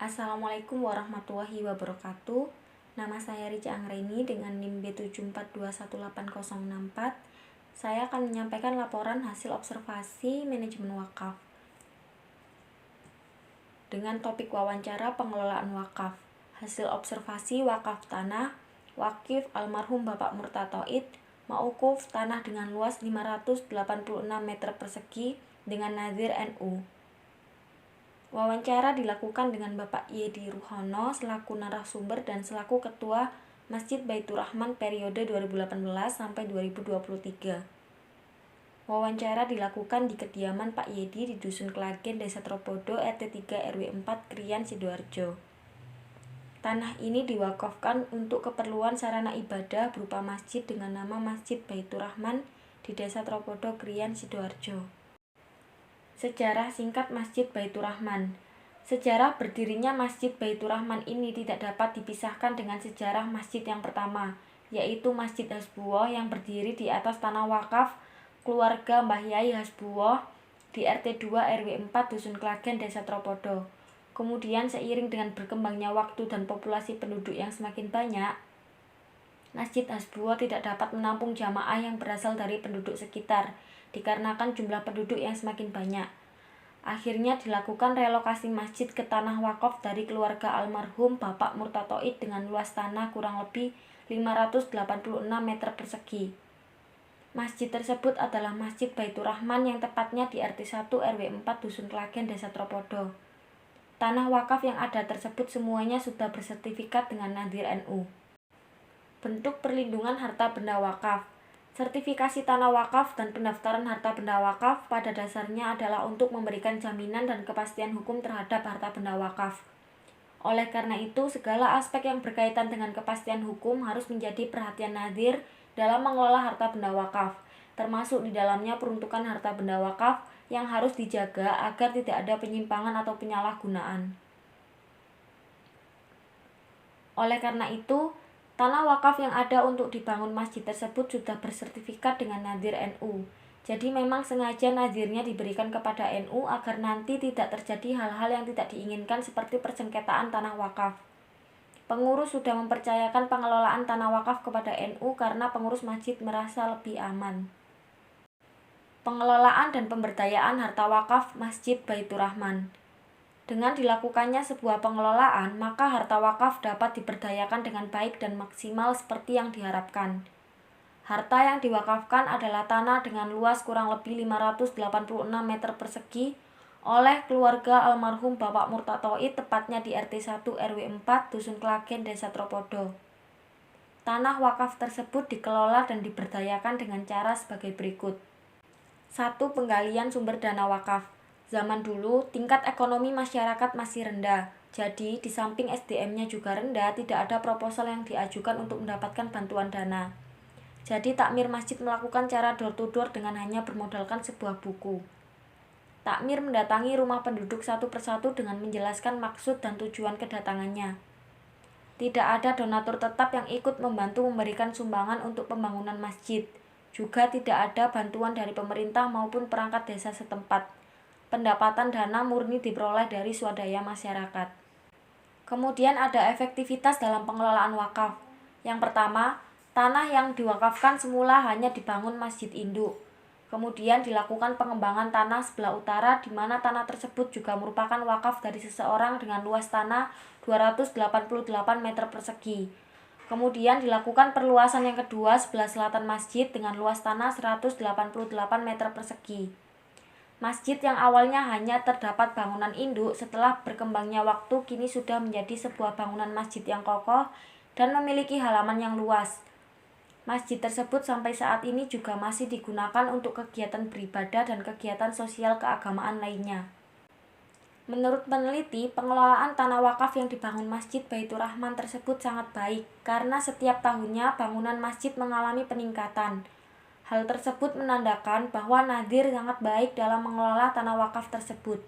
Assalamualaikum warahmatullahi wabarakatuh. Nama saya Rica Anggreni dengan NIM B74218064. Saya akan menyampaikan laporan hasil observasi manajemen wakaf dengan topik wawancara pengelolaan wakaf. Hasil observasi wakaf tanah Wakif almarhum Bapak Murtatoid, mauquf tanah dengan luas 586 meter persegi dengan nazir NU. Wawancara dilakukan dengan Bapak Yedi Ruhono selaku narasumber dan selaku Ketua Masjid Baitur Rahman periode 2018 sampai 2023. Wawancara dilakukan di kediaman Pak Yedi di Dusun Klagen, Desa Tropodo, RT 3 RW 4, Krian, Sidoarjo. Tanah ini diwakafkan untuk keperluan sarana ibadah berupa masjid dengan nama Masjid Baitur Rahman di Desa Tropodo, Krian, Sidoarjo. Sejarah singkat Masjid Baitur Rahman. Sejarah berdirinya Masjid Baitur Rahman ini tidak dapat dipisahkan dengan sejarah masjid yang pertama, yaitu Masjid Hasbuwah yang berdiri di atas tanah wakaf keluarga Mbah Yai Hasbuwah di RT 2 RW 4 Dusun Klagen, Desa Tropodo. Kemudian seiring dengan berkembangnya waktu dan populasi penduduk yang semakin banyak, Masjid Hasbuwah tidak dapat menampung jamaah yang berasal dari penduduk sekitar, dikarenakan jumlah penduduk yang semakin banyak. Akhirnya dilakukan relokasi masjid ke tanah wakaf dari keluarga almarhum Bapak Murtatoid dengan luas tanah kurang lebih 586 meter persegi. Masjid tersebut adalah Masjid Baitur Rahman yang tepatnya di RT 1 RW 4 Dusun Klagen, Desa Tropodo. Tanah wakaf yang ada tersebut semuanya sudah bersertifikat dengan nazir NU. Bentuk perlindungan harta benda wakaf. Sertifikasi tanah wakaf dan pendaftaran harta benda wakaf pada dasarnya adalah untuk memberikan jaminan dan kepastian hukum terhadap harta benda wakaf. Oleh karena itu, segala aspek yang berkaitan dengan kepastian hukum harus menjadi perhatian nazir dalam mengelola harta benda wakaf, termasuk di dalamnya peruntukan harta benda wakaf yang harus dijaga agar tidak ada penyimpangan atau penyalahgunaan. Oleh karena itu, tanah wakaf yang ada untuk dibangun masjid tersebut sudah bersertifikat dengan nazir NU. Jadi memang sengaja nazirnya diberikan kepada NU agar nanti tidak terjadi hal-hal yang tidak diinginkan seperti persengketaan tanah wakaf. Pengurus sudah mempercayakan pengelolaan tanah wakaf kepada NU karena pengurus masjid merasa lebih aman. Pengelolaan dan pemberdayaan harta wakaf Masjid Baitur Rahman. Dengan dilakukannya sebuah pengelolaan, maka harta wakaf dapat diberdayakan dengan baik dan maksimal seperti yang diharapkan. Harta yang diwakafkan adalah tanah dengan luas kurang lebih 586 meter persegi oleh keluarga almarhum Bapak Murtatoid tepatnya di RT 1 RW 4 Dusun Klagen, Desa Tropodo. Tanah wakaf tersebut dikelola dan diberdayakan dengan cara sebagai berikut. 1. Penggalian sumber dana wakaf. Zaman dulu, tingkat ekonomi masyarakat masih rendah. Jadi, di samping SDM-nya juga rendah, tidak ada proposal yang diajukan untuk mendapatkan bantuan dana. Jadi, takmir masjid melakukan cara door to door dengan hanya bermodalkan sebuah buku. Takmir mendatangi rumah penduduk satu persatu dengan menjelaskan maksud dan tujuan kedatangannya. Tidak ada donatur tetap yang ikut membantu memberikan sumbangan untuk pembangunan masjid. Juga tidak ada bantuan dari pemerintah maupun perangkat desa setempat. Pendapatan dana murni diperoleh dari swadaya masyarakat. Kemudian ada efektivitas dalam pengelolaan wakaf. Yang pertama, tanah yang diwakafkan semula hanya dibangun masjid induk. Kemudian dilakukan pengembangan tanah sebelah utara di mana tanah tersebut juga merupakan wakaf dari seseorang dengan luas tanah 288 meter persegi. Kemudian dilakukan perluasan yang kedua sebelah selatan masjid dengan luas tanah 188 meter persegi. Masjid yang awalnya hanya terdapat bangunan induk setelah berkembangnya waktu kini sudah menjadi sebuah bangunan masjid yang kokoh dan memiliki halaman yang luas. Masjid tersebut sampai saat ini juga masih digunakan untuk kegiatan beribadah dan kegiatan sosial keagamaan lainnya. Menurut peneliti, pengelolaan tanah wakaf yang dibangun Masjid Baitur Rahman tersebut sangat baik karena setiap tahunnya bangunan masjid mengalami peningkatan. Hal tersebut menandakan bahwa nazir sangat baik dalam mengelola tanah wakaf tersebut.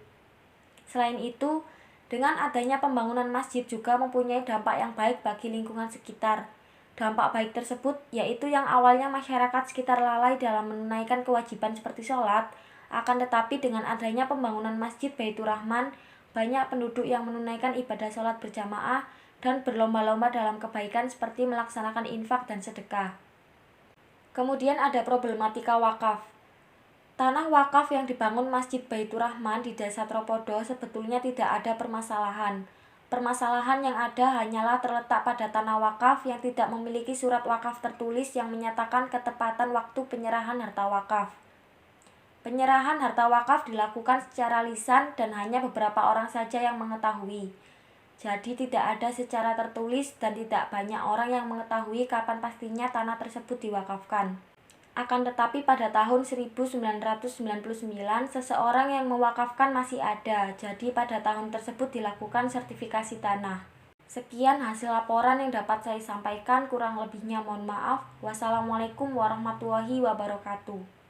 Selain itu, dengan adanya pembangunan masjid juga mempunyai dampak yang baik bagi lingkungan sekitar. Dampak baik tersebut yaitu yang awalnya masyarakat sekitar lalai dalam menunaikan kewajiban seperti sholat, akan tetapi dengan adanya pembangunan Masjid Baitur Rahman, banyak penduduk yang menunaikan ibadah sholat berjamaah dan berlomba-lomba dalam kebaikan seperti melaksanakan infak dan sedekah. Kemudian ada problematika wakaf. Tanah wakaf yang dibangun Masjid Baitur Rahman di Desa Tropodo sebetulnya tidak ada permasalahan. Permasalahan yang ada hanyalah terletak pada tanah wakaf yang tidak memiliki surat wakaf tertulis yang menyatakan ketepatan waktu penyerahan harta wakaf. Penyerahan harta wakaf dilakukan secara lisan dan hanya beberapa orang saja yang mengetahui. Jadi tidak ada secara tertulis dan tidak banyak orang yang mengetahui kapan pastinya tanah tersebut diwakafkan. Akan tetapi pada tahun 1999 seseorang yang mewakafkan masih ada, jadi pada tahun tersebut dilakukan sertifikasi tanah. Sekian hasil laporan yang dapat saya sampaikan, kurang lebihnya mohon maaf. Wassalamualaikum warahmatullahi wabarakatuh.